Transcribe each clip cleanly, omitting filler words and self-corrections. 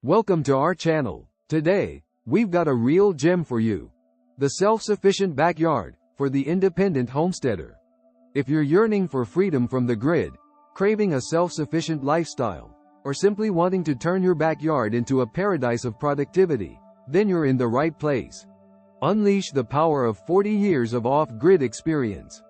Welcome to our channel. Today, we've got a real gem for you. The self-sufficient backyard for the independent homesteader. If you're yearning for freedom from the grid, craving a self-sufficient lifestyle, or simply wanting to turn your backyard into a paradise of productivity, then you're in the right place. Unleash the power of 40 years of off-grid experience.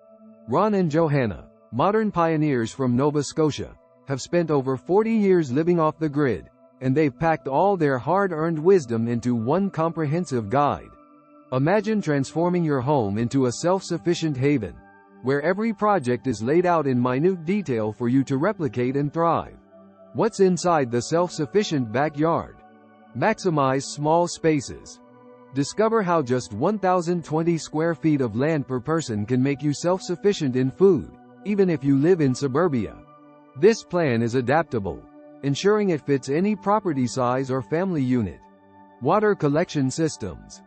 Ron and Johanna, modern pioneers from Nova Scotia, have spent over 40 years living off the grid, and they've packed all their hard-earned wisdom into one comprehensive guide. Imagine transforming your home into a self-sufficient haven, where every project is laid out in minute detail for you to replicate and thrive. What's inside the self-sufficient backyard? Maximize small spaces. Discover how just 1,020 square feet of land per person can make you self-sufficient in food, even if you live in suburbia. This plan is adaptable, ensuring it fits any property size or family unit. Water collection systems.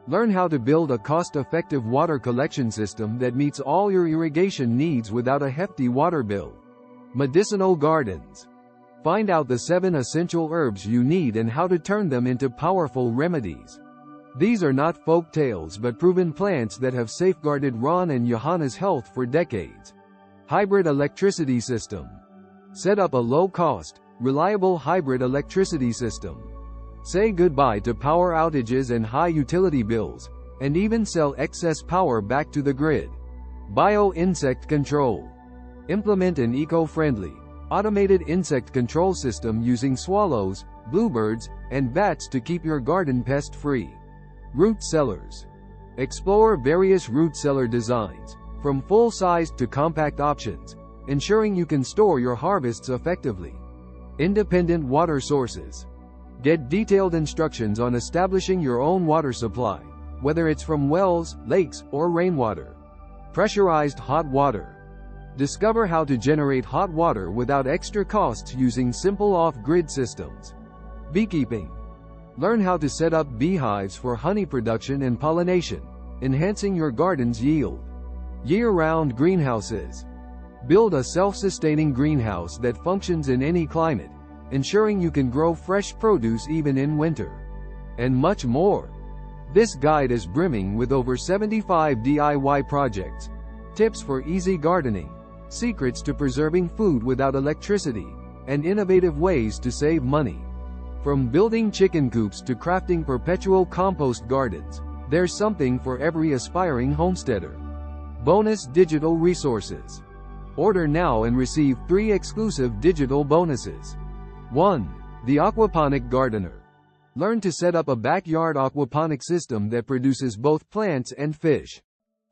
Learn how to build a cost-effective water collection system that meets all your irrigation needs without a hefty water bill. Medicinal gardens. Find out the 7 essential herbs you need and how to turn them into powerful remedies. These are not folk tales but proven plants that have safeguarded Ron and Johanna's health for decades. Hybrid electricity system. Set up a low-cost, reliable hybrid electricity system. Say goodbye to power outages and high utility bills, and even sell excess power back to the grid. Bio-insect control. Implement an eco-friendly, automated insect control system using swallows, bluebirds, and bats to keep your garden pest-free. Root cellars. Explore various root cellar designs, from full-sized to compact options, ensuring you can store your harvests effectively. Independent water sources. Get detailed instructions on establishing your own water supply, whether it's from wells, lakes, or rainwater. Pressurized hot water. Discover how to generate hot water without extra costs using simple off-grid systems. Beekeeping. Learn how to set up beehives for honey production and pollination, enhancing your garden's yield. Year-round greenhouses. Build a self-sustaining greenhouse that functions in any climate, ensuring you can grow fresh produce even in winter. And much more. This guide is brimming with over 75 DIY projects, tips for easy gardening, secrets to preserving food without electricity, and innovative ways to save money. From building chicken coops to crafting perpetual compost gardens, there's something for every aspiring homesteader. Bonus digital resources. Order now and receive 3 exclusive digital bonuses. 1. The Aquaponic Gardener. Learn to set up a backyard aquaponic system that produces both plants and fish.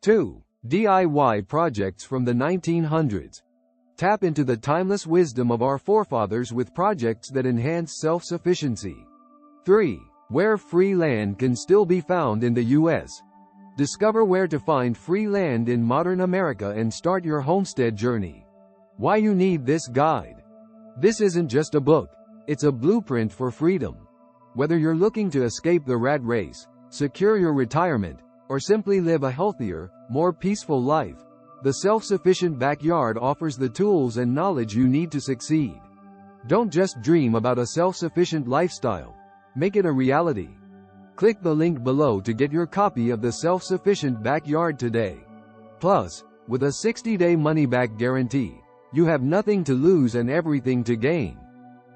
2. DIY projects from the 1900s. Tap into the timeless wisdom of our forefathers with projects that enhance self-sufficiency. 3. Where free land can still be found in the U.S. Discover where to find free land in modern America and start your homestead journey. Why you need this guide. This isn't just a book, it's a blueprint for freedom. Whether you're looking to escape the rat race, secure your retirement, or simply live a healthier, more peaceful life, the self-sufficient backyard offers the tools and knowledge you need to succeed. Don't just dream about a self-sufficient lifestyle. Make it a reality. Click the link below to get your copy of the Self-Sufficient Backyard today. Plus, with a 60-day money-back guarantee, you have nothing to lose and everything to gain.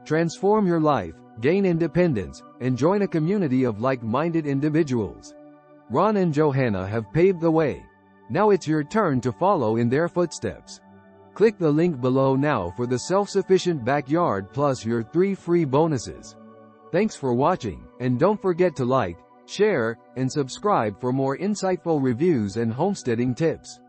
Transform your life, gain independence, and join a community of like-minded individuals. Ron and Johanna have paved the way. Now it's your turn to follow in their footsteps. Click the link below now for the Self-Sufficient Backyard plus your 3 free bonuses. Thanks for watching, and don't forget to like, share, and subscribe for more insightful reviews and homesteading tips.